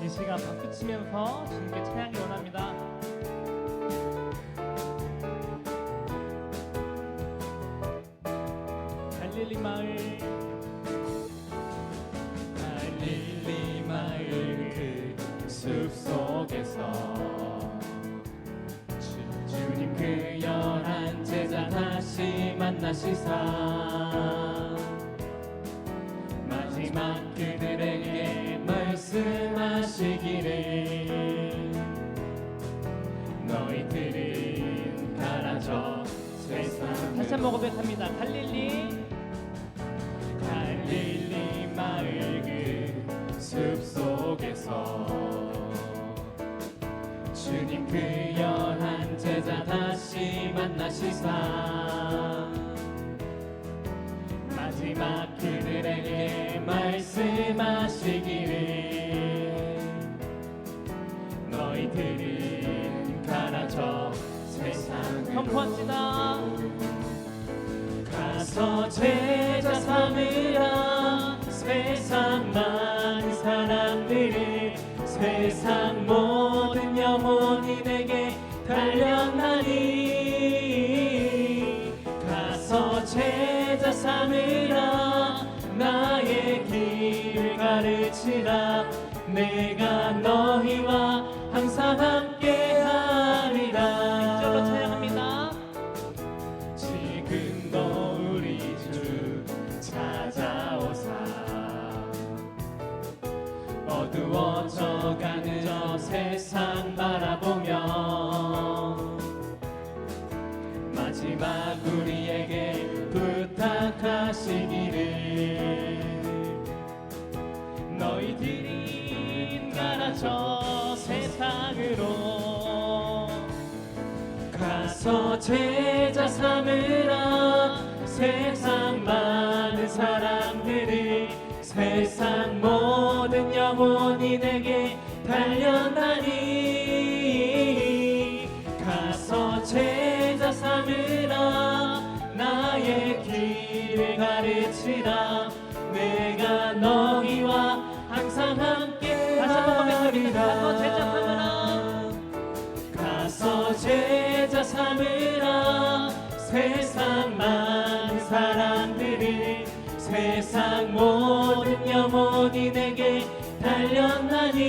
이 시간 박수치면서 주님께 찬양이 원합니다. 갈릴리 마을, 갈릴리 마을 그 숲속에서 주님 그 열한 제자 다시 만나시사 마지막 그들에게 말씀하시기를 너희들은 가라져 세상. 다시 한번 고백합니다. 갈릴리 마을 그 숲속에서 주님 그 열한 제자 다시 만나시사 마지막 그들에게 말씀하시기를 너희들은 가라져 세상. 선포합시다. 가서 제자 삼으라 세상 많은 사람들을 세상 모든 영혼이 내게 달려나니 가서 제자 삼으라 나의 길을 가르치라 내가 너희와 항상 함께하리라. 이절로 찬양합니다. 지금도 우리 주 찾아오사 어두워져가는 저 세상 바라보며 마지막 우리에게 부탁하시기를 너희들이 가라져 세상으로 가서 제자 삼으라 세상 많은 사람들을 세상 모든 영혼이 내게 달려나니 가서 제자 삼으라 나의 길을 가르치라 내가 너희와 항상 함께하리라. 가서 제자 삼으라 세상 많은 사람들을 세상 모든 영혼이 내게 달려나니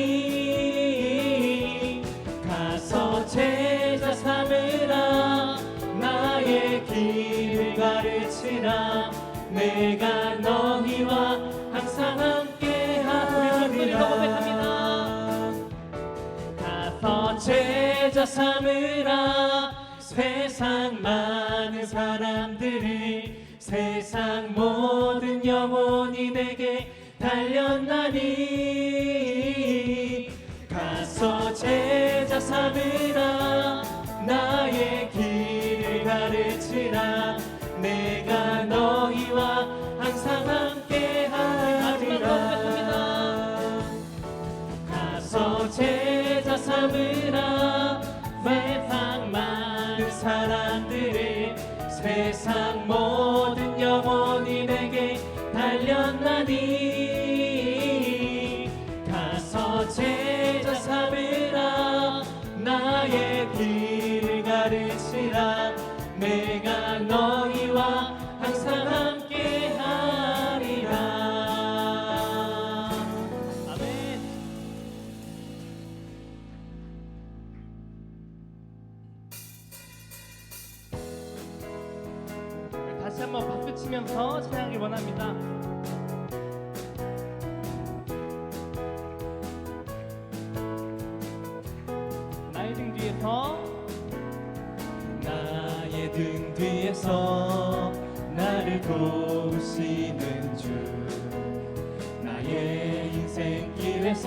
가서 제자 삼으라 나의 길을 가르치라 내가 너희와 항상 함께하리라. 가서 제자 삼으라 세상 많은 사람들을 세상 모든 영혼이 내게 달려나니 가서 제자 삼으라 나의 길을 가르치라 내가 너희와 항상 함께하리라. 가서 제자 삼으라 세상 많은 사람들을 세상 모든 영혼이 내게 달려나니 가서 제자 삼으라 나의 길을 가르치라 내가 너희와 항상 함께하리라. 아멘. 다시 한번 박수 치면서 찬양을 원합니다. 나의 등 뒤에서 나의 등 뒤에서 나를 도우시는 주 나의 인생길에서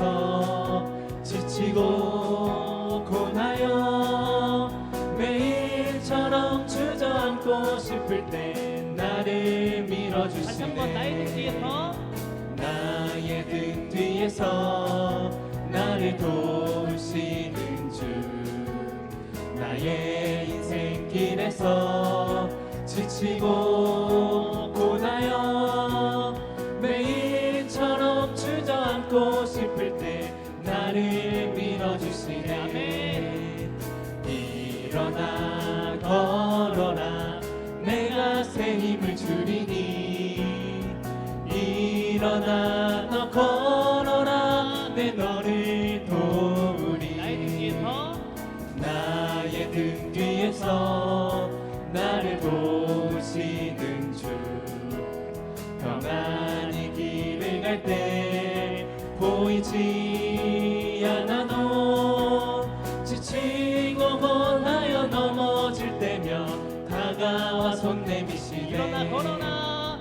지치고 고나여 매일처럼 주저앉고 싶을 때 나를 밀어주시네. 나의 등 뒤에서 나의 등 뒤에서 나를 도우시는 주 나의 인생길에서 지치고 고나여 매일처럼 주저앉고 싶을 때 나를 일어나 걸어라 내가 새 힘을 주리니 일어나 너 걸어라 내 너를 도우리 나의 등 뒤에서 나를 도우시는 주 평안히 길을 갈 때 보이지 않아도 지치고 원하여 넘어질 때면 다가와 손 내미시네 일어나 걸어라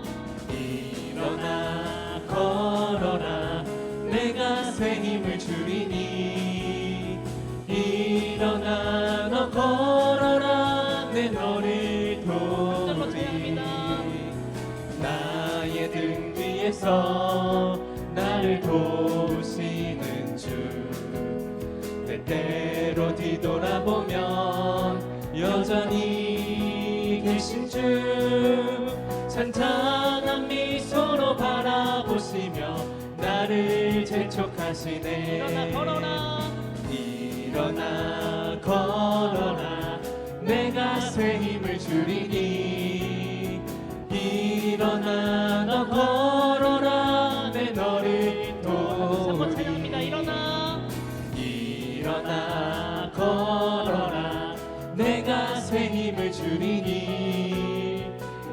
일어나 걸어라 내가 새 힘을 주리니 일어나 너 걸어라 내 너를 도우리 나의 등 뒤에서 나를 도우시는 주 때때로 뒤돌아보면 여전히 계신 주 찬찬한 미소로 바라보시며 나를 재촉하시네 일어나 걸어라 일어나 걸어라 내가 새 힘을 주리니 일어나 너 걸어라 내 너를 도우리 일어나 걸어라 내가 새 힘을 주리니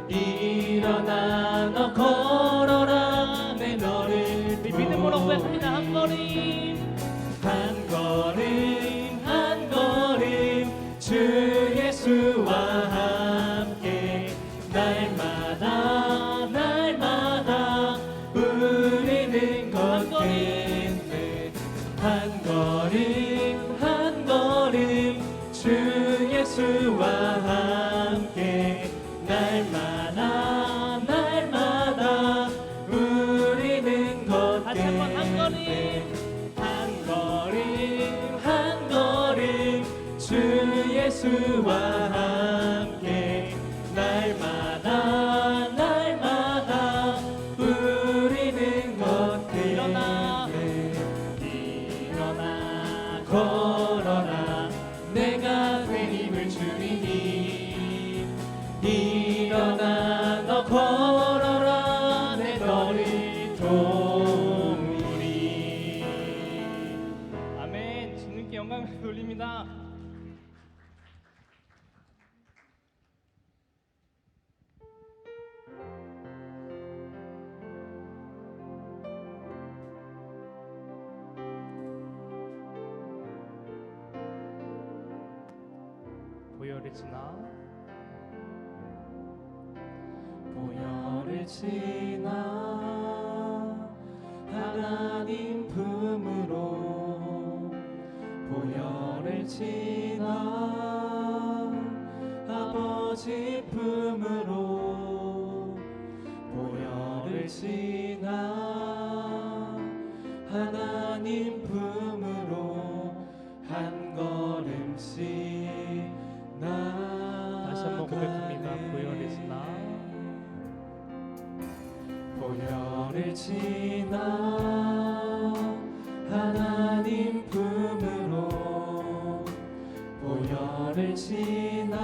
일어나 너 걸어라 내 너를 믿음으로 고백합니다. 한 걸음 한 걸음 한 걸음 주 예수와 함께 날마다 날마다 우리는 걷겠네 한 걸음 한 걸음 주 예수와 함께 날마다 날마다 우리는 걷겠네 한 걸음 한 걸음 주 예수와 함께 날마다 날마다 우리는 걷겠네 일어나 걸어라 내가 새 힘을 주리니 일어나 너 걸어라 내 너를 도우리 아멘. 주님께 영광을 돌립니다. 보혈이 지나 보혈을 지나 하나님 품으로 보혈을 지나 아버지 품으로 보혈을 지나 하나님 품으로 한 걸음씩 다시 한번 고백합니다. 보혈이 지나 보혈을 지나 하나님 품으로 보혈을 지나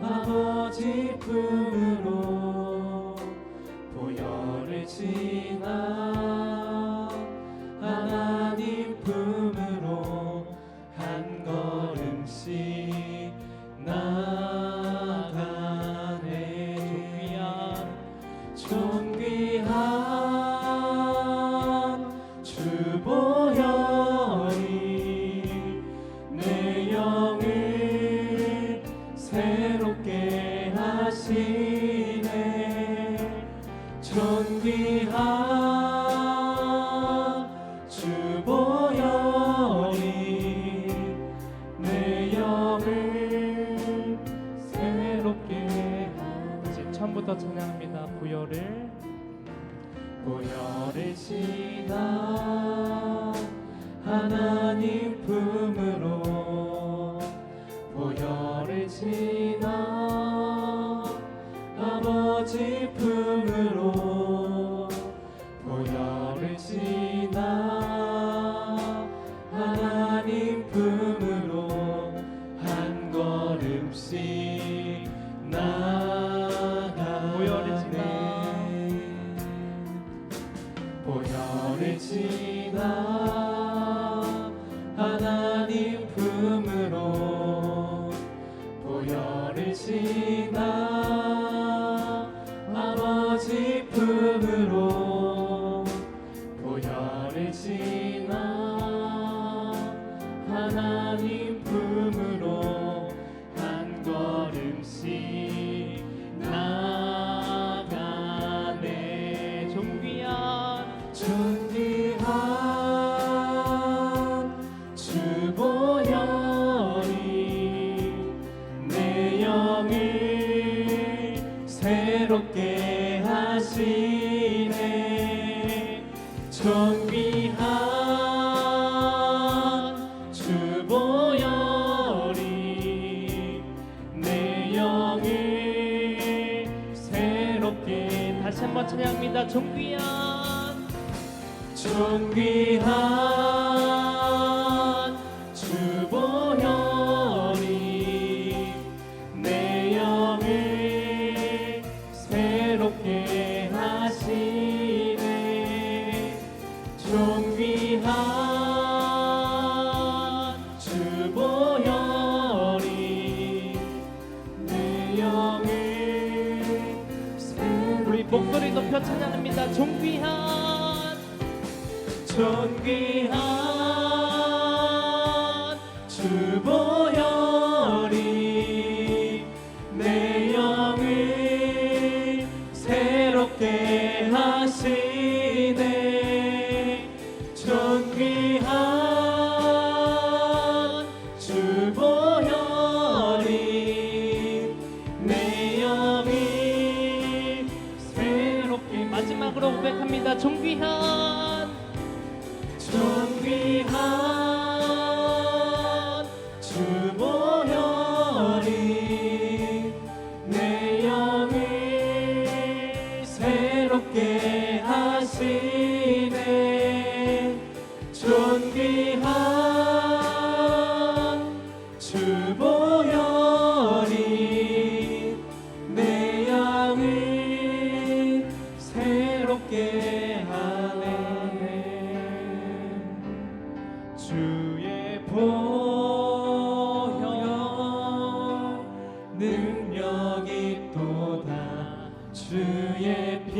아버지 품으로 보혈을 지나 하나님 품으로 한 걸음씩 나가네 존귀한 주 보혈이 내 영을 새롭게 하시네 존귀한 주 보혈이 내 영을 새롭게 이제 처음부터 찬양합니다. 보혈을 지나 하나님 품으로 보혈을 지나 아버지 품으로 보혈을 지나 하나님 품으로 보혈을 지나 하나님 품으로 보혈을 지나 아버지 품으로 보혈을 지나 하나님 품으로 한 걸음씩 나가네. 존귀한 주 보혈이 내 영을 새롭게 하시네. 존귀한 주 보혈이 내 영을 새롭게. 다시 한번 찬양합니다. 존귀한 주 보혈이 내 영을 새롭게 하시네. 존귀한 주 보혈이 내 영을 새롭게. 우리 목소리 높여 찬양합니다. 존귀한 주 보혈이 내 영을 새롭게 하시네. 존귀한 주 보혈이 내 영을 새롭게. 마지막으로 고백합니다. 존귀한 주 보혈이 내 영을 새롭게 하시네. 존귀한 주 보혈이 내 영을 새롭게 하네. 주의 보혈 능력이 또다. 주의 피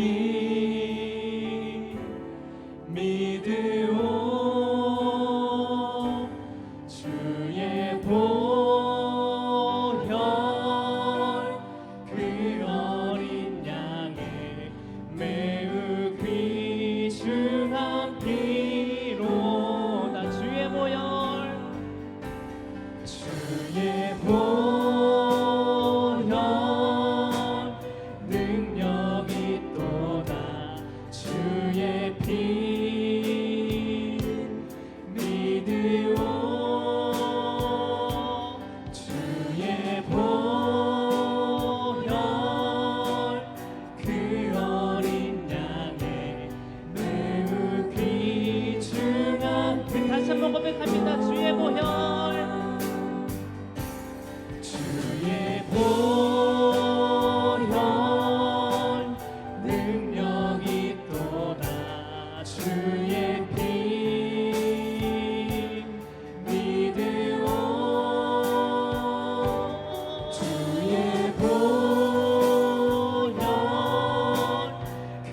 믿으오. 주의 보혈 그 어린 양의 매우 귀중한 피로. 주의 보혈 주의 보혈 능력이 또다. 주의 피 믿으오. 주의 보혈 그 어린 양의 매우 귀중한 피. 다시 한번 고백합니다. 주의 보혈 주의 보혈 능력이 또다. 주의 피 믿으오. 주의 보혈 그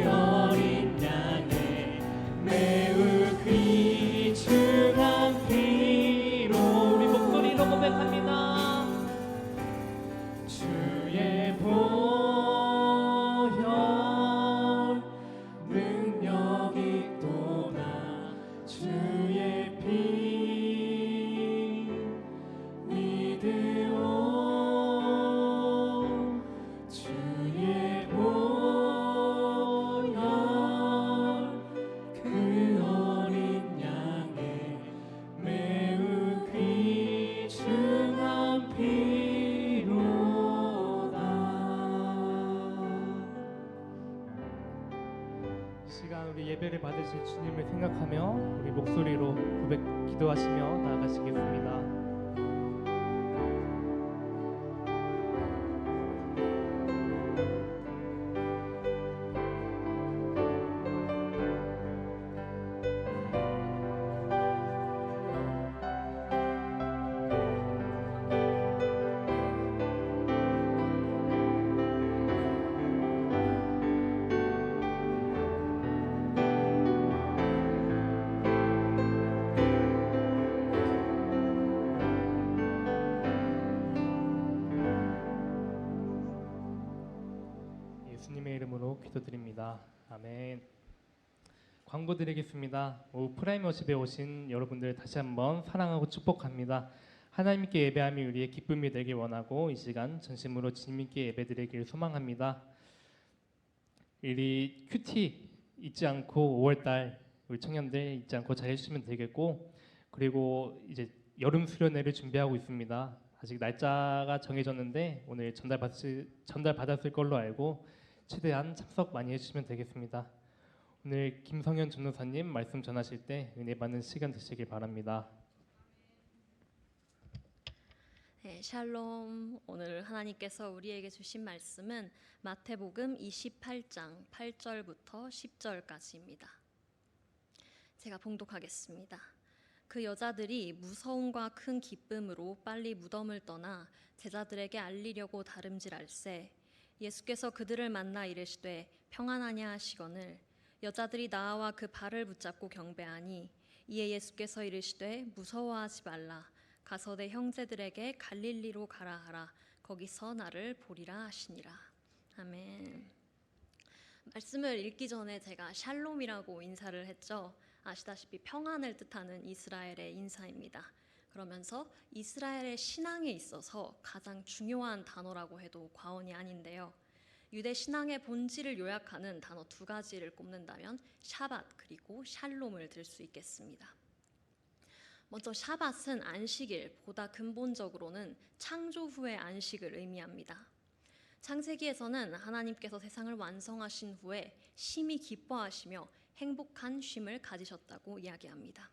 어린 양의 매우 귀중한 피로. 우리 목소리로 고백합니다. 주의 보혈 능력이 또다. 주의 피 믿으오. 주의 보혈 그 어린 양의 매우 귀중한 피로다. 이 시간 우리 예배를 받으실 주님을 생각하며 우리 목소리로 고백 기도하시며 나아가시겠습니다. 예수님의 이름으로 기도드립니다. 아멘. 광고 드리겠습니다. 오후 프라임워십에 오신 여러분들 다시 한번 사랑하고 축복합니다. 하나님께 예배함이 우리의 기쁨이 되길 원하고 이 시간 전심으로 주님께 예배드리길 소망합니다. 우리 큐티 잊지 않고 5월달 우리 청년들 잊지 않고 잘 해주시면 되겠고, 그리고 이제 여름 수련회를 준비하고 있습니다. 아직 날짜가 정해졌는데 오늘 전달받았을 걸로 알고 최대한 참석 많이 해주시면 되겠습니다. 오늘 김성현 전도사님 말씀 전하실 때 은혜 받는 시간 되시길 바랍니다. 네, 샬롬. 오늘 하나님께서 우리에게 주신 말씀은 마태복음 28장 8절부터 10절까지입니다. 제가 봉독하겠습니다. 그 여자들이 무서움과 큰 기쁨으로 빨리 무덤을 떠나 제자들에게 알리려고 다름질할세 예수께서 그들을 만나 이르시되 평안하냐 하시거늘 여자들이 나와 그 발을 붙잡고 경배하니 이에 예수께서 이르시되 무서워하지 말라 가서 내 형제들에게 갈릴리로 가라 하라 거기서 나를 보리라 하시니라. 아멘. 말씀을 읽기 전에 제가 샬롬이라고 인사를 했죠. 아시다시피 평안을 뜻하는 이스라엘의 인사입니다. 그러면서 이스라엘의 신앙에 있어서 가장 중요한 단어라고 해도 과언이 아닌데요. 유대 신앙의 본질을 요약하는 단어 두 가지를 꼽는다면 샤밧 그리고 샬롬을 들 수 있겠습니다. 먼저 샤밧은 안식일, 보다 근본적으로는 창조 후의 안식을 의미합니다. 창세기에서는 하나님께서 세상을 완성하신 후에 심히 기뻐하시며 행복한 쉼을 가지셨다고 이야기합니다.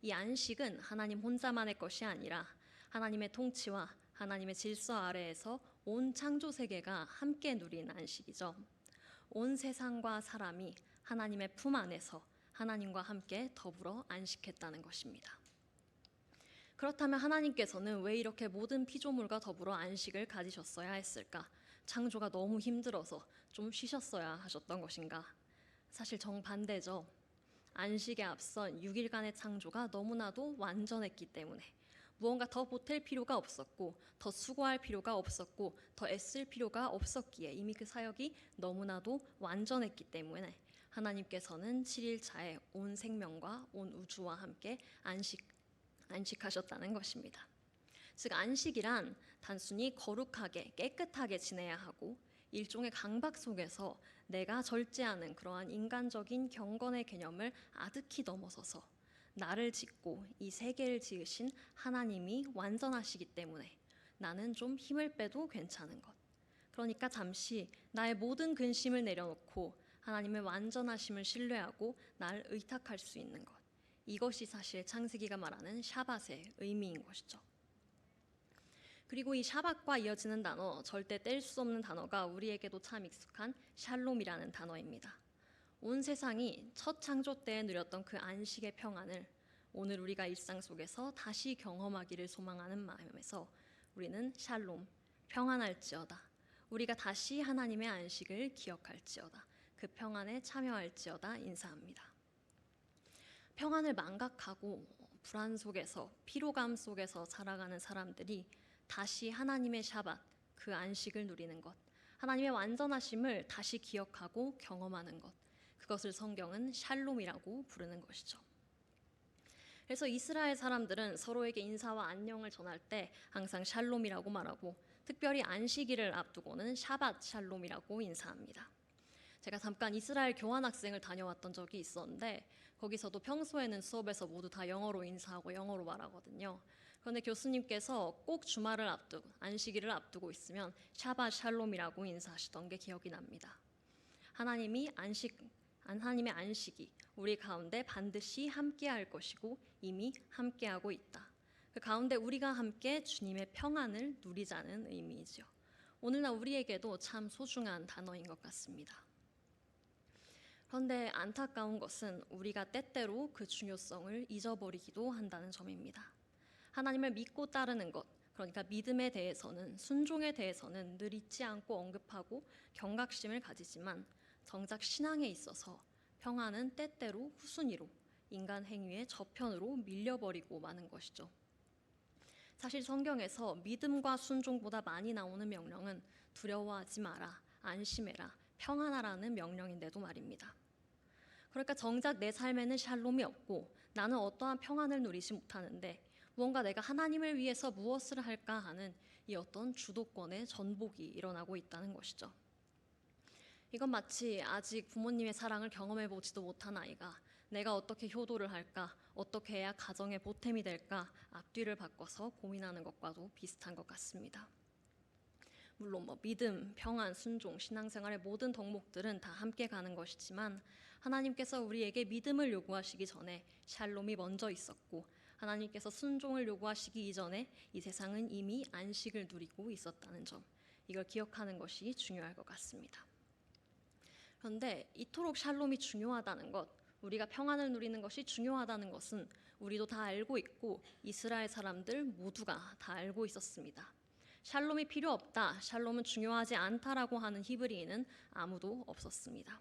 이 안식은 하나님 혼자만의 것이 아니라 하나님의 통치와 하나님의 질서 아래에서 온 창조 세계가 함께 누린 안식이죠. 온 세상과 사람이 하나님의 품 안에서 하나님과 함께 더불어 안식했다는 것입니다. 그렇다면 하나님께서는 왜 이렇게 모든 피조물과 더불어 안식을 가지셨어야 했을까? 창조가 너무 힘들어서 좀 쉬셨어야 하셨던 것인가? 사실 정반대죠. 안식에 앞선 6일간의 창조가 너무나도 완전했기 때문에 무언가 더 보탤 필요가 없었고 더 수고할 필요가 없었고 더 애쓸 필요가 없었기에 이미 그 사역이 너무나도 완전했기 때문에 하나님께서는 7일차에 온 생명과 온 우주와 함께 안식하셨다는 것입니다. 즉 안식이란 단순히 거룩하게 깨끗하게 지내야 하고 일종의 강박 속에서 내가 절제하는 그러한 인간적인 경건의 개념을 아득히 넘어서서 나를 짓고 이 세계를 지으신 하나님이 완전하시기 때문에 나는 좀 힘을 빼도 괜찮은 것. 그러니까 잠시 나의 모든 근심을 내려놓고 하나님의 완전하심을 신뢰하고 나를 의탁할 수 있는 것. 이것이 사실 창세기가 말하는 샤밧의 의미인 것이죠. 그리고 이 샤밧과 이어지는 단어, 절대 뗄 수 없는 단어가 우리에게도 참 익숙한 샬롬이라는 단어입니다. 온 세상이 첫 창조 때에 누렸던 그 안식의 평안을 오늘 우리가 일상 속에서 다시 경험하기를 소망하는 마음에서 우리는 샬롬, 평안할지어다. 우리가 다시 하나님의 안식을 기억할지어다. 그 평안에 참여할지어다 인사합니다. 평안을 망각하고 불안 속에서 피로감 속에서 살아가는 사람들이 다시 하나님의 샤밧, 그 안식을 누리는 것, 하나님의 완전하심을 다시 기억하고 경험하는 것, 그것을 성경은 샬롬이라고 부르는 것이죠. 그래서 이스라엘 사람들은 서로에게 인사와 안녕을 전할 때 항상 샬롬이라고 말하고 특별히 안식일을 앞두고는 샤밧 샬롬이라고 인사합니다. 제가 잠깐 이스라엘 교환학생을 다녀왔던 적이 있었는데 거기서도 평소에는 수업에서 모두 다 영어로 인사하고 영어로 말하거든요. 그런데 교수님께서 꼭 주말을 앞두고 안식일을 앞두고 있으면 샤밧 샬롬이라고 인사하시던 게 기억이 납니다. 하나님의 안식이 우리 가운데 반드시 함께할 것이고 이미 함께하고 있다. 그 가운데 우리가 함께 주님의 평안을 누리자는 의미이죠. 오늘날 우리에게도 참 소중한 단어인 것 같습니다. 그런데 안타까운 것은 우리가 때때로 그 중요성을 잊어버리기도 한다는 점입니다. 하나님을 믿고 따르는 것, 그러니까 믿음에 대해서는, 순종에 대해서는 늘 잊지 않고 언급하고 경각심을 가지지만 정작 신앙에 있어서 평안은 때때로 후순위로 인간 행위의 저편으로 밀려버리고 마는 것이죠. 사실 성경에서 믿음과 순종보다 많이 나오는 명령은 두려워하지 마라, 안심해라, 평안하라는 명령인데도 말입니다. 그러니까 정작 내 삶에는 샬롬이 없고 나는 어떠한 평안을 누리지 못하는데 무언가 내가 하나님을 위해서 무엇을 할까 하는 이 어떤 주도권의 전복이 일어나고 있다는 것이죠. 이건 마치 아직 부모님의 사랑을 경험해보지도 못한 아이가 내가 어떻게 효도를 할까, 어떻게 해야 가정의 보탬이 될까 앞뒤를 바꿔서 고민하는 것과도 비슷한 것 같습니다. 물론 믿음, 평안, 순종, 신앙생활의 모든 덕목들은 다 함께 가는 것이지만 하나님께서 우리에게 믿음을 요구하시기 전에 샬롬이 먼저 있었고 하나님께서 순종을 요구하시기 이전에 이 세상은 이미 안식을 누리고 있었다는 점, 이걸 기억하는 것이 중요할 것 같습니다. 그런데 이토록 샬롬이 중요하다는 것, 우리가 평안을 누리는 것이 중요하다는 것은 우리도 다 알고 있고 이스라엘 사람들 모두가 다 알고 있었습니다. 샬롬이 필요 없다, 샬롬은 중요하지 않다라고 하는 히브리인은 아무도 없었습니다.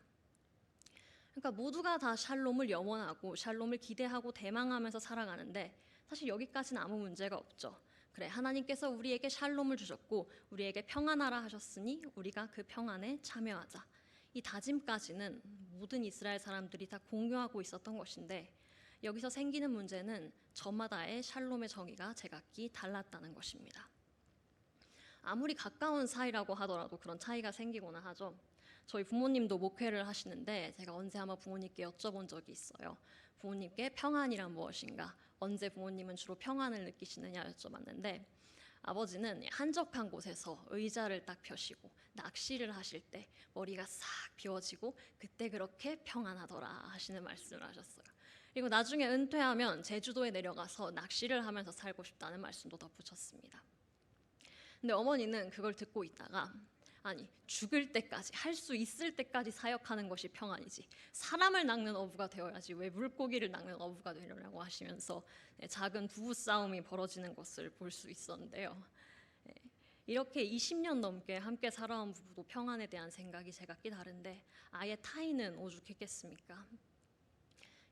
그러니까 모두가 다 샬롬을 염원하고 샬롬을 기대하고 대망하면서 살아가는데 사실 여기까지는 아무 문제가 없죠. 그래, 하나님께서 우리에게 샬롬을 주셨고 우리에게 평안하라 하셨으니 우리가 그 평안에 참여하자. 이 다짐까지는 모든 이스라엘 사람들이 다 공유하고 있었던 것인데 여기서 생기는 문제는 저마다의 샬롬의 정의가 제각기 달랐다는 것입니다. 아무리 가까운 사이라고 하더라도 그런 차이가 생기거나 하죠. 저희 부모님도 목회를 하시는데 제가 언제 한번 부모님께 여쭤본 적이 있어요. 부모님께 평안이란 무엇인가? 언제 부모님은 주로 평안을 느끼시느냐 여쭤봤는데 아버지는 한적한 곳에서 의자를 딱 펴시고 낚시를 하실 때 머리가 싹 비워지고 그때 그렇게 평안하더라 하시는 말씀을 하셨어요. 그리고 나중에 은퇴하면 제주도에 내려가서 낚시를 하면서 살고 싶다는 말씀도 덧붙였습니다. 근데 어머니는 그걸 듣고 있다가 아니 죽을 때까지 할 수 있을 때까지 사역하는 것이 평안이지 사람을 낚는 어부가 되어야지 왜 물고기를 낚는 어부가 되려고 하시면서 작은 부부싸움이 벌어지는 것을 볼 수 있었는데요. 이렇게 20년 넘게 함께 살아온 부부도 평안에 대한 생각이 제각기 다른데 아예 타인은 오죽했겠습니까?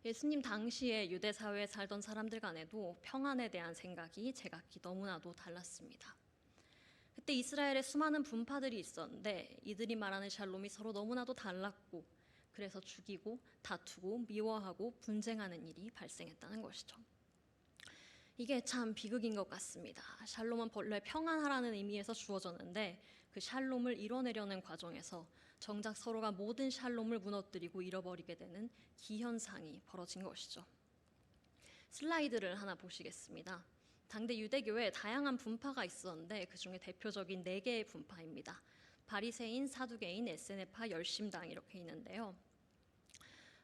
예수님 당시에 유대 사회에 살던 사람들 간에도 평안에 대한 생각이 제각기 너무나도 달랐습니다. 그때 이스라엘에 수많은 분파들이 있었는데 이들이 말하는 샬롬이 서로 너무나도 달랐고 그래서 죽이고 다투고 미워하고 분쟁하는 일이 발생했다는 것이죠. 이게 참 비극인 것 같습니다. 샬롬은 본래 평안하라는 의미에서 주어졌는데 그 샬롬을 이뤄내려는 과정에서 정작 서로가 모든 샬롬을 무너뜨리고 잃어버리게 되는 기현상이 벌어진 것이죠. 슬라이드를 하나 보시겠습니다. 당대 유대교에 다양한 분파가 있었는데 그중에 대표적인 4개의 분파입니다. 바리새인, 사두개인, 에세네파, 열심당 이렇게 있는데요.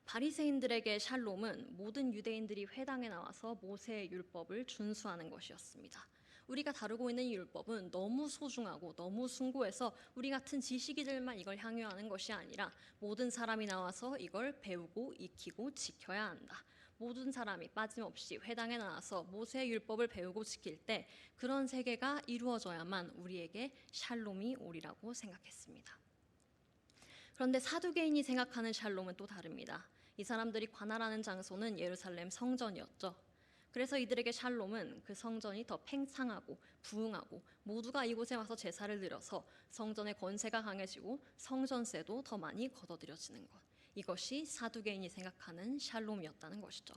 바리새인들에게 샬롬은 모든 유대인들이 회당에 나와서 모세의 율법을 준수하는 것이었습니다. 우리가 다루고 있는 이 율법은 너무 소중하고 너무 숭고해서 우리 같은 지식이들만 이걸 향유하는 것이 아니라 모든 사람이 나와서 이걸 배우고 익히고 지켜야 한다. 모든 사람이 빠짐없이 회당에 나와서 모세의 율법을 배우고 지킬 때 그런 세계가 이루어져야만 우리에게 샬롬이 오리라고 생각했습니다. 그런데 사두개인이 생각하는 샬롬은 또 다릅니다. 이 사람들이 관할하는 장소는 예루살렘 성전이었죠. 그래서 이들에게 샬롬은 그 성전이 더 팽창하고 부흥하고 모두가 이곳에 와서 제사를 드려서 성전의 권세가 강해지고 성전세도 더 많이 걷어들여지는 것. 이것이 사두개인이 생각하는 샬롬이었다는 것이죠.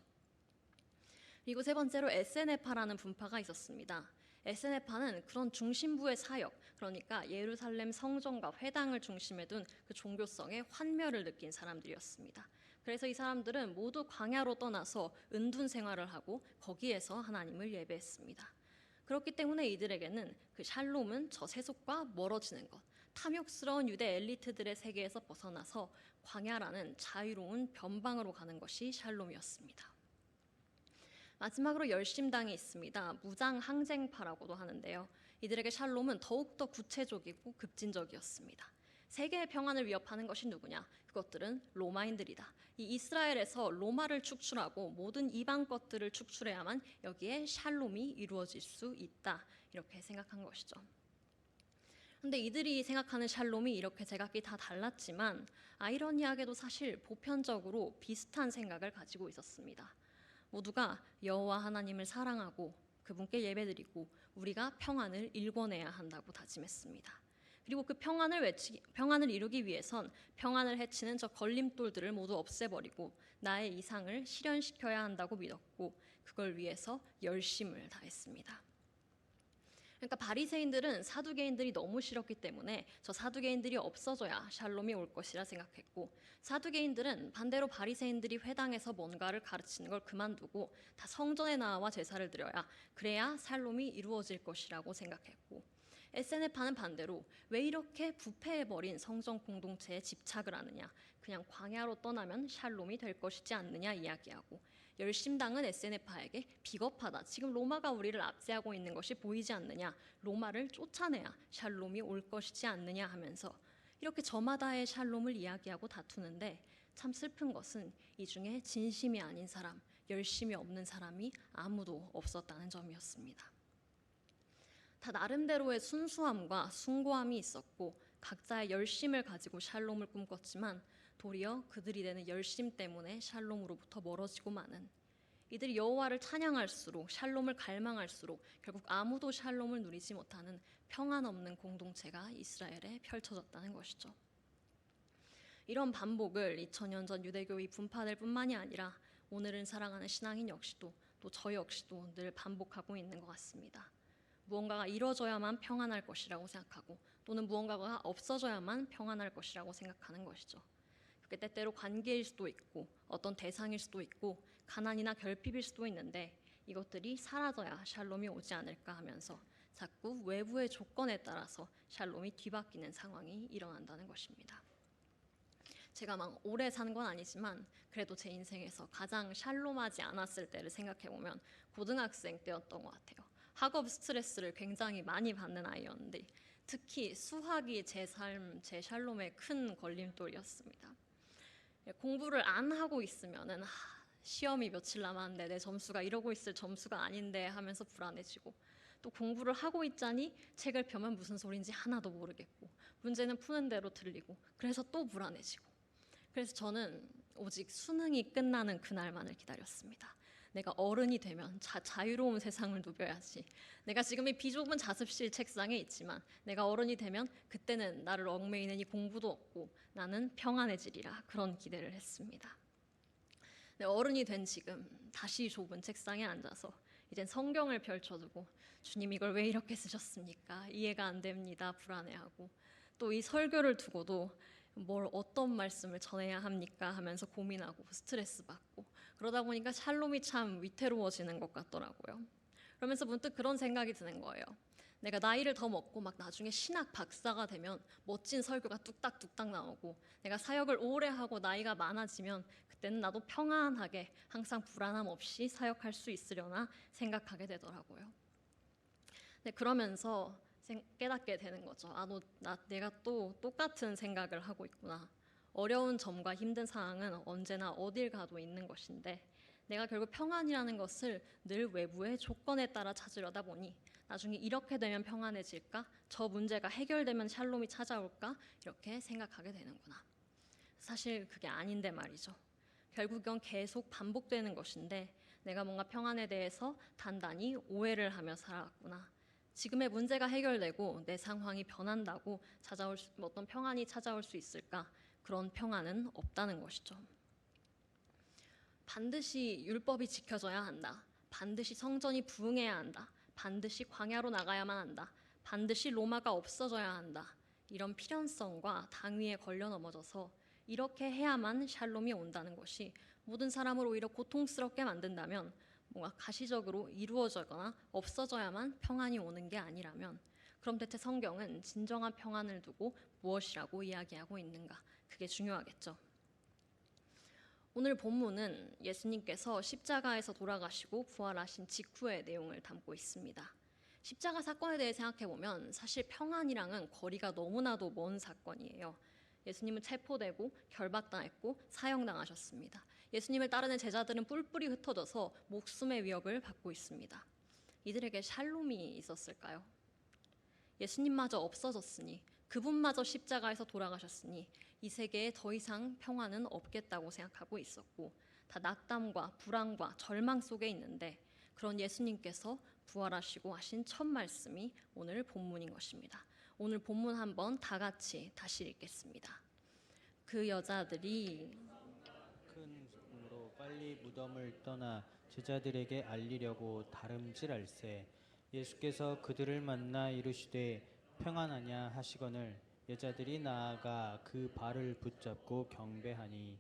그리고 세 번째로 에세네파라는 분파가 있었습니다. 에세네파는 그런 중심부의 사역, 그러니까 예루살렘 성전과 회당을 중심에 둔 그 종교성의 환멸을 느낀 사람들이었습니다. 그래서 이 사람들은 모두 광야로 떠나서 은둔 생활을 하고 거기에서 하나님을 예배했습니다. 그렇기 때문에 이들에게는 그 샬롬은 저 세속과 멀어지는 것, 탐욕스러운 유대 엘리트들의 세계에서 벗어나서 광야라는 자유로운 변방으로 가는 것이 샬롬이었습니다. 마지막으로 열심당이 있습니다. 무장항쟁파라고도 하는데요. 이들에게 샬롬은 더욱더 구체적이고 급진적이었습니다. 세계의 평안을 위협하는 것이 누구냐? 그것들은 로마인들이다. 이 이스라엘에서 로마를 축출하고 모든 이방 것들을 축출해야만 여기에 샬롬이 이루어질 수 있다. 이렇게 생각한 것이죠. 그런데 이들이 생각하는 샬롬이 이렇게 제각기 다 달랐지만 아이러니하게도 사실 보편적으로 비슷한 생각을 가지고 있었습니다. 모두가 여호와 하나님을 사랑하고 그분께 예배드리고 우리가 평안을 일궈내야 한다고 다짐했습니다. 그리고 그 평안을 이루기 위해선 평안을 해치는 저 걸림돌들을 모두 없애버리고 나의 이상을 실현시켜야 한다고 믿었고 그걸 위해서 열심을 다했습니다. 그러니까 바리새인들은 사두개인들이 너무 싫었기 때문에 저 사두개인들이 없어져야 샬롬이 올 것이라 생각했고, 사두개인들은 반대로 바리새인들이 회당에서 뭔가를 가르치는 걸 그만두고 다 성전에 나와 제사를 드려야 그래야 샬롬이 이루어질 것이라고 생각했고, 에세네파는 반대로 왜 이렇게 부패해버린 성전 공동체에 집착을 하느냐, 그냥 광야로 떠나면 샬롬이 될 것이지 않느냐 이야기하고, 열심당은 에세네파에게 비겁하다, 지금 로마가 우리를 압제하고 있는 것이 보이지 않느냐, 로마를 쫓아내야 샬롬이 올 것이지 않느냐 하면서 이렇게 저마다의 샬롬을 이야기하고 다투는데, 참 슬픈 것은 이 중에 진심이 아닌 사람, 열심이 없는 사람이 아무도 없었다는 점이었습니다. 다 나름대로의 순수함과 숭고함이 있었고 각자의 열심을 가지고 샬롬을 꿈꿨지만 도리어 그들이 내는 열심 때문에 샬롬으로부터 멀어지고 마는, 이들이 여호와를 찬양할수록 샬롬을 갈망할수록 결국 아무도 샬롬을 누리지 못하는 평안 없는 공동체가 이스라엘에 펼쳐졌다는 것이죠. 이런 반복을 2000년 전 유대교의 분파될 뿐만이 아니라 오늘은 사랑하는 신앙인 역시도, 또 저 역시도 늘 반복하고 있는 것 같습니다. 무언가가 이루어져야만 평안할 것이라고 생각하고, 또는 무언가가 없어져야만 평안할 것이라고 생각하는 것이죠. 그게 때때로 관계일 수도 있고 어떤 대상일 수도 있고 가난이나 결핍일 수도 있는데, 이것들이 사라져야 샬롬이 오지 않을까 하면서 자꾸 외부의 조건에 따라서 샬롬이 뒤바뀌는 상황이 일어난다는 것입니다. 제가 막 오래 산 건 아니지만 그래도 제 인생에서 가장 샬롬하지 않았을 때를 생각해보면 고등학생 때였던 것 같아요. 학업 스트레스를 굉장히 많이 받는 아이였는데 특히 수학이 제 삶, 제 샬롬의 큰 걸림돌이었습니다. 공부를 안 하고 있으면은 시험이 며칠 남았는데 내 점수가 이러고 있을 점수가 아닌데 하면서 불안해지고, 또 공부를 하고 있자니 책을 펴면 무슨 소린지 하나도 모르겠고 문제는 푸는 대로 들리고 그래서 또 불안해지고, 그래서 저는 오직 수능이 끝나는 그날만을 기다렸습니다. 내가 어른이 되면 자유로운 세상을 누벼야지. 내가 지금 이 비좁은 자습실 책상에 있지만 내가 어른이 되면 그때는 나를 얽매이는 이 공부도 없고 나는 평안해지리라, 그런 기대를 했습니다. 네, 어른이 된 지금 다시 좁은 책상에 앉아서 이젠 성경을 펼쳐두고 주님 이걸 왜 이렇게 쓰셨습니까? 이해가 안 됩니다. 불안해하고, 또 이 설교를 두고도 뭘 어떤 말씀을 전해야 합니까 하면서 고민하고 스트레스 받고, 그러다 보니까 샬롬이 참 위태로워지는 것 같더라고요. 그러면서 문득 그런 생각이 드는 거예요. 내가 나이를 더 먹고 막 나중에 신학 박사가 되면 멋진 설교가 뚝딱뚝딱 나오고, 내가 사역을 오래 하고 나이가 많아지면 그때는 나도 평안하게 항상 불안함 없이 사역할 수 있으려나 생각하게 되더라고요. 네, 그러면서 깨닫게 되는 거죠. 내가 또 똑같은 생각을 하고 있구나. 어려운 점과 힘든 상황은 언제나 어딜 가도 있는 것인데 내가 결국 평안이라는 것을 늘 외부의 조건에 따라 찾으려다 보니 나중에 이렇게 되면 평안해질까? 저 문제가 해결되면 샬롬이 찾아올까? 이렇게 생각하게 되는구나. 사실 그게 아닌데 말이죠. 결국은 계속 반복되는 것인데 내가 뭔가 평안에 대해서 단단히 오해를 하며 살아왔구나. 지금의 문제가 해결되고 내 상황이 변한다고 어떤 평안이 찾아올 수 있을까? 그런 평안은 없다는 것이죠. 반드시 율법이 지켜져야 한다. 반드시 성전이 부흥해야 한다. 반드시 광야로 나가야만 한다. 반드시 로마가 없어져야 한다. 이런 필연성과 당위에 걸려 넘어져서 이렇게 해야만 샬롬이 온다는 것이 모든 사람을 오히려 고통스럽게 만든다면, 뭔가 가시적으로 이루어지거나 없어져야만 평안이 오는 게 아니라면, 그럼 대체 성경은 진정한 평안을 두고 무엇이라고 이야기하고 있는가? 그게 중요하겠죠. 오늘 본문은 예수님께서 십자가에서 돌아가시고 부활하신 직후의 내용을 담고 있습니다. 십자가 사건에 대해 생각해보면 사실 평안이랑은 거리가 너무나도 먼 사건이에요. 예수님은 체포되고 결박당했고 사형당하셨습니다. 예수님을 따르는 제자들은 뿔뿔이 흩어져서 목숨의 위협을 받고 있습니다. 이들에게 샬롬이 있었을까요? 예수님마저 없어졌으니, 그분마저 십자가에서 돌아가셨으니 이 세계에 더 이상 평안은 없겠다고 생각하고 있었고, 다 낙담과 불안과 절망 속에 있는데, 그런 예수님께서 부활하시고 하신 첫 말씀이 오늘 본문인 것입니다. 오늘 본문 한번 다 같이 다시 읽겠습니다. 그 여자들이 큰 소음으로 빨리 무덤을 떠나 제자들에게 알리려고 다름질할세. 예수께서 그들을 만나 이르시되 평안하냐 하시거늘 여자들이 나아가 그 발을 붙잡고 경배하니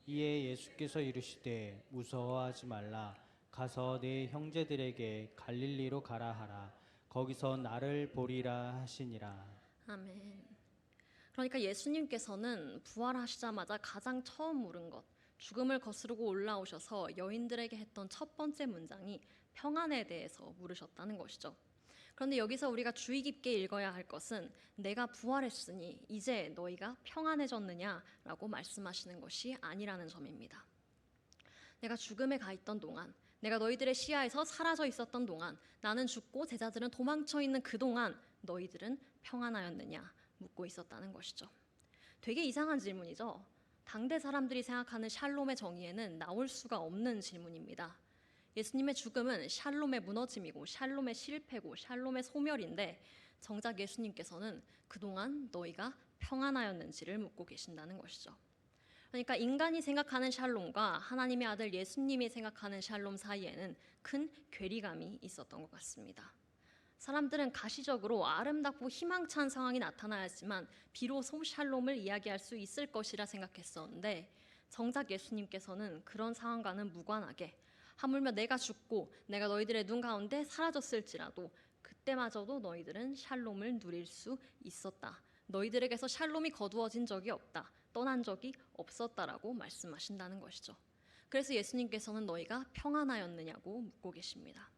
이에 예수께서 이르시되 무서워하지 말라. 가서 내 형제들에게 갈릴리로 가라 하라. 거기서 나를 보리라 하시니라. 아멘. 그러니까 예수님께서는 부활하시자마자 가장 처음 물은 것, 죽음을 거스르고 올라오셔서 여인들에게 했던 첫 번째 문장이 평안에 대해서 물으셨다는 것이죠. 그런데 여기서 우리가 주의 깊게 읽어야 할 것은 내가 부활했으니 이제 너희가 평안해졌느냐라고 말씀하시는 것이 아니라는 점입니다. 내가 죽음에 가 있던 동안, 내가 너희들의 시야에서 사라져 있었던 동안, 나는 죽고 제자들은 도망쳐 있는 그동안 너희들은 평안하였느냐 묻고 있었다는 것이죠. 되게 이상한 질문이죠. 당대 사람들이 생각하는 샬롬의 정의에는 나올 수가 없는 질문입니다. 예수님의 죽음은 샬롬의 무너짐이고 샬롬의 실패고 샬롬의 소멸인데 정작 예수님께서는 그동안 너희가 평안하였는지를 묻고 계신다는 것이죠. 그러니까 인간이 생각하는 샬롬과 하나님의 아들 예수님이 생각하는 샬롬 사이에는 큰 괴리감이 있었던 것 같습니다. 사람들은 가시적으로 아름답고 희망찬 상황이 나타나야지만 비로소 샬롬을 이야기할 수 있을 것이라 생각했었는데 정작 예수님께서는 그런 상황과는 무관하게 하물며 내가 죽고 내가 너희들의 눈 가운데 사라졌을지라도 그때마저도 너희들은 샬롬을 누릴 수 있었다. 너희들에게서 샬롬이 거두어진 적이 없다. 떠난 적이 없었다라고 말씀하신다는 것이죠. 그래서 예수님께서는 너희가 평안하였느냐고 묻고 계십니다.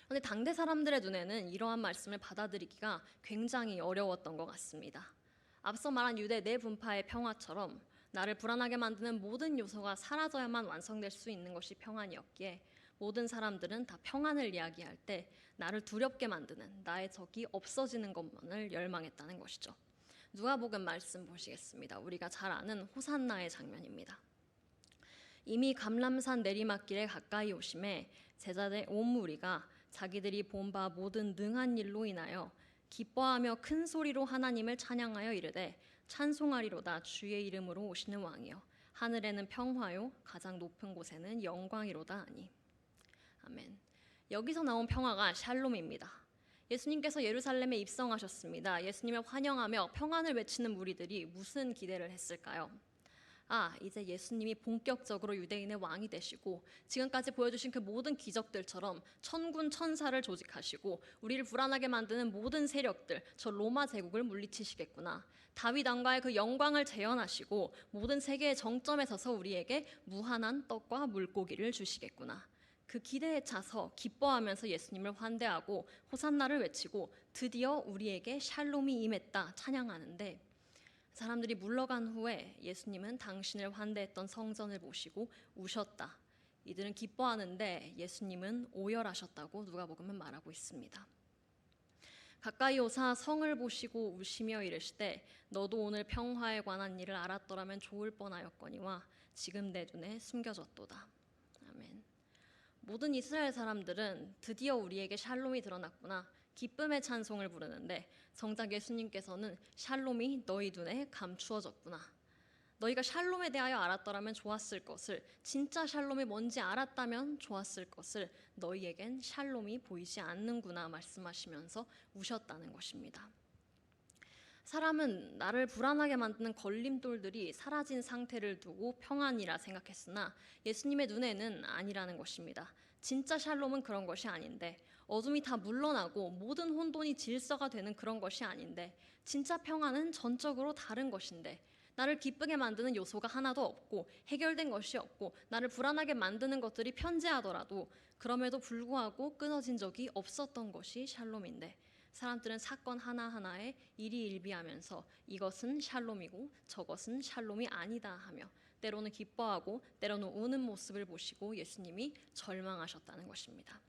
그런데 당대 사람들의 눈에는 이러한 말씀을 받아들이기가 굉장히 어려웠던 것 같습니다. 앞서 말한 유대 네 분파의 평화처럼 나를 불안하게 만드는 모든 요소가 사라져야만 완성될 수 있는 것이 평안이었기에 모든 사람들은 다 평안을 이야기할 때 나를 두렵게 만드는 나의 적이 없어지는 것만을 열망했다는 것이죠. 누가복음 말씀 보시겠습니다. 우리가 잘 아는 호산나의 장면입니다. 이미 감람산 내리막길에 가까이 오심에 제자들 온 무리가 자기들이 본 바 모든 능한 일로 인하여 기뻐하며 큰 소리로 하나님을 찬양하여 이르되 찬송하리로다 주의 이름으로 오시는 왕이여 하늘에는 평화요 가장 높은 곳에는 영광이로다 하니. 아멘. 여기서 나온 평화가 샬롬입니다. 예수님께서 예루살렘에 입성하셨습니다. 예수님을 환영하며 평안을 외치는 무리들이 무슨 기대를 했을까요? 이제 예수님이 본격적으로 유대인의 왕이 되시고 지금까지 보여주신 그 모든 기적들처럼 천군 천사를 조직하시고 우리를 불안하게 만드는 모든 세력들, 저 로마 제국을 물리치시겠구나. 다윗 왕가의 그 영광을 재현하시고 모든 세계의 정점에 서서 우리에게 무한한 떡과 물고기를 주시겠구나. 그 기대에 차서 기뻐하면서 예수님을 환대하고 호산나를 외치고 드디어 우리에게 샬롬이 임했다 찬양하는데 사람들이 물러간 후에 예수님은 당신을 환대했던 성전을 보시고 우셨다. 이들은 기뻐하는데 예수님은 오열하셨다고 누가복음은 말하고 있습니다. 가까이 오사 성을 보시고 우시며 이르시되 너도 오늘 평화에 관한 일을 알았더라면 좋을 뻔하였거니와 지금 내 눈에 숨겨졌도다. 아멘. 모든 이스라엘 사람들은 드디어 우리에게 샬롬이 드러났구나. 기쁨의 찬송을 부르는데 정작 예수님께서는 샬롬이 너희 눈에 감추어졌구나. 너희가 샬롬에 대하여 알았더라면 좋았을 것을, 진짜 샬롬이 뭔지 알았다면 좋았을 것을 너희에겐 샬롬이 보이지 않는구나 말씀하시면서 우셨다는 것입니다. 사람은 나를 불안하게 만드는 걸림돌들이 사라진 상태를 두고 평안이라 생각했으나 예수님의 눈에는 아니라는 것입니다. 진짜 샬롬은 그런 것이 아닌데 어둠이 다 물러나고 모든 혼돈이 질서가 되는 그런 것이 아닌데 진짜 평안은 전적으로 다른 것인데 나를 기쁘게 만드는 요소가 하나도 없고 해결된 것이 없고 나를 불안하게 만드는 것들이 편재하더라도 그럼에도 불구하고 끊어진 적이 없었던 것이 샬롬인데 사람들은 사건 하나하나에 일희일비하면서 이것은 샬롬이고 저것은 샬롬이 아니다 하며 때로는 기뻐하고 때로는 우는 모습을 보시고 예수님이 절망하셨다는 것입니다.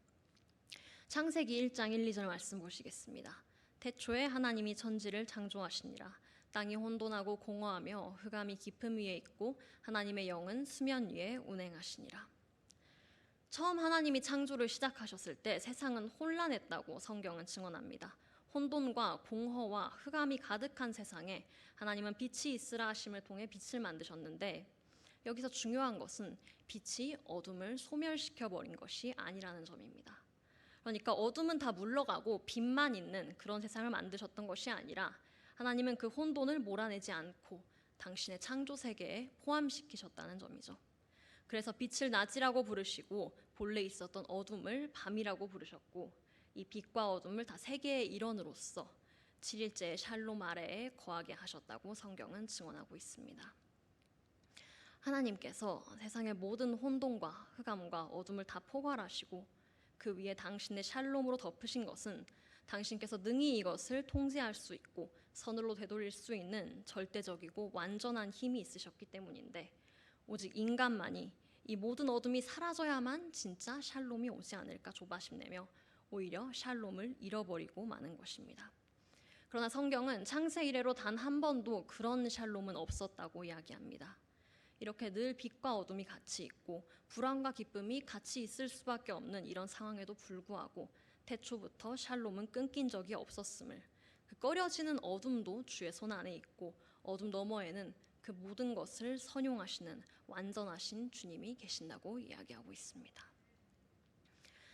창세기 1장 1, 2절 말씀 보시겠습니다. 태초에 하나님이 천지를 창조하시니라. 땅이 혼돈하고 공허하며 흑암이 깊음 위에 있고 하나님의 영은 수면 위에 운행하시니라. 처음 하나님이 창조를 시작하셨을 때 세상은 혼란했다고 성경은 증언합니다. 혼돈과 공허와 흑암이 가득한 세상에 하나님은 빛이 있으라 하심을 통해 빛을 만드셨는데, 여기서 중요한 것은 빛이 어둠을 소멸시켜 버린 것이 아니라는 점입니다. 그러니까 어둠은 다 물러가고 빛만 있는 그런 세상을 만드셨던 것이 아니라, 하나님은 그 혼돈을 몰아내지 않고 당신의 창조 세계에 포함시키셨다는 점이죠. 그래서 빛을 낮이라고 부르시고 본래 있었던 어둠을 밤이라고 부르셨고, 이 빛과 어둠을 다 세계의 일원으로서 7일째의 샬롬 아래에 거하게 하셨다고 성경은 증언하고 있습니다. 하나님께서 세상의 모든 혼돈과 흑암과 어둠을 다 포괄하시고 그 위에 당신의 샬롬으로 덮으신 것은 당신께서 능히 이것을 통제할 수 있고 선으로 되돌릴 수 있는 절대적이고 완전한 힘이 있으셨기 때문인데, 오직 인간만이 이 모든 어둠이 사라져야만 진짜 샬롬이 오지 않을까 조바심내며 오히려 샬롬을 잃어버리고 마는 것입니다. 그러나 성경은 창세 이래로 단 한 번도 그런 샬롬은 없었다고 이야기합니다. 이렇게 늘 빛과 어둠이 같이 있고 불안과 기쁨이 같이 있을 수밖에 없는 이런 상황에도 불구하고 태초부터 샬롬은 끊긴 적이 없었음을, 그 꺼려지는 어둠도 주의 손 안에 있고 어둠 너머에는 그 모든 것을 선용하시는 완전하신 주님이 계신다고 이야기하고 있습니다.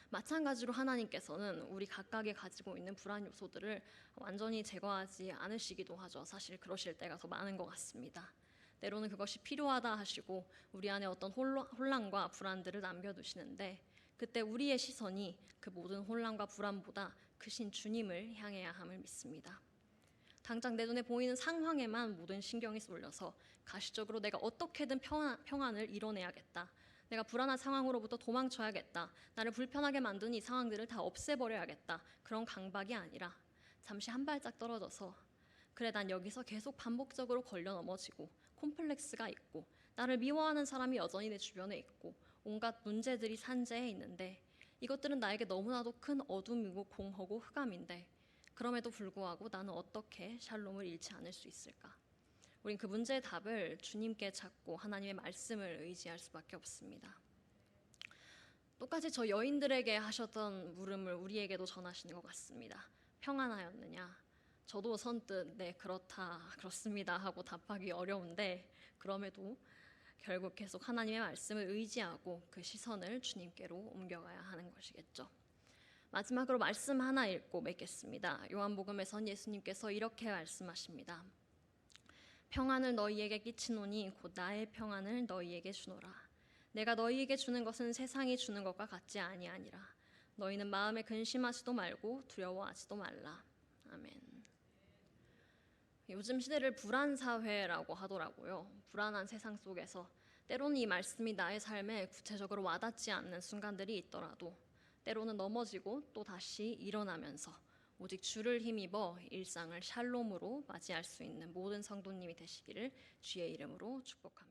마찬가지로 하나님께서는 우리 각각이 가지고 있는 불안 요소들을 완전히 제거하지 않으시기도 하죠. 사실 그러실 때가 더 많은 것 같습니다. 때로는 그것이 필요하다 하시고 우리 안에 어떤 혼란과 불안들을 남겨두시는데, 그때 우리의 시선이 그 모든 혼란과 불안보다 크신 주님을 향해야 함을 믿습니다. 당장 내 눈에 보이는 상황에만 모든 신경이 쏠려서 가시적으로 내가 어떻게든 평안을 이뤄내야겠다, 내가 불안한 상황으로부터 도망쳐야겠다, 나를 불편하게 만드는 이 상황들을 다 없애버려야겠다, 그런 강박이 아니라 잠시 한 발짝 떨어져서, 그래 난 여기서 계속 반복적으로 걸려 넘어지고 콤플렉스가 있고 나를 미워하는 사람이 여전히 내 주변에 있고 온갖 문제들이 산재해 있는데, 이것들은 나에게 너무나도 큰 어둠이고 공허고 흑암인데 그럼에도 불구하고 나는 어떻게 샬롬을 잃지 않을 수 있을까? 우린 그 문제의 답을 주님께 찾고 하나님의 말씀을 의지할 수밖에 없습니다. 똑같이 저 여인들에게 하셨던 물음을 우리에게도 전하시는 것 같습니다. 평안하였느냐? 저도 선뜻 네 그렇습니다 하고 답하기 어려운데, 그럼에도 결국 계속 하나님의 말씀을 의지하고 그 시선을 주님께로 옮겨가야 하는 것이겠죠. 마지막으로 말씀 하나 읽고 맺겠습니다. 요한복음에선 예수님께서 이렇게 말씀하십니다. 평안을 너희에게 끼치노니 곧 나의 평안을 너희에게 주노라. 내가 너희에게 주는 것은 세상이 주는 것과 같지 아니하니라. 너희는 마음에 근심하지도 말고 두려워하지도 말라. 아멘. 요즘 시대를 불안 사회라고 하더라고요. 불안한 세상 속에서 때로는 이 말씀이 나의 삶에 구체적으로 와닿지 않는 순간들이 있더라도 때로는 넘어지고 또 다시 일어나면서 오직 주를 힘입어 일상을 샬롬으로 맞이할 수 있는 모든 성도님이 되시기를 주의 이름으로 축복합니다.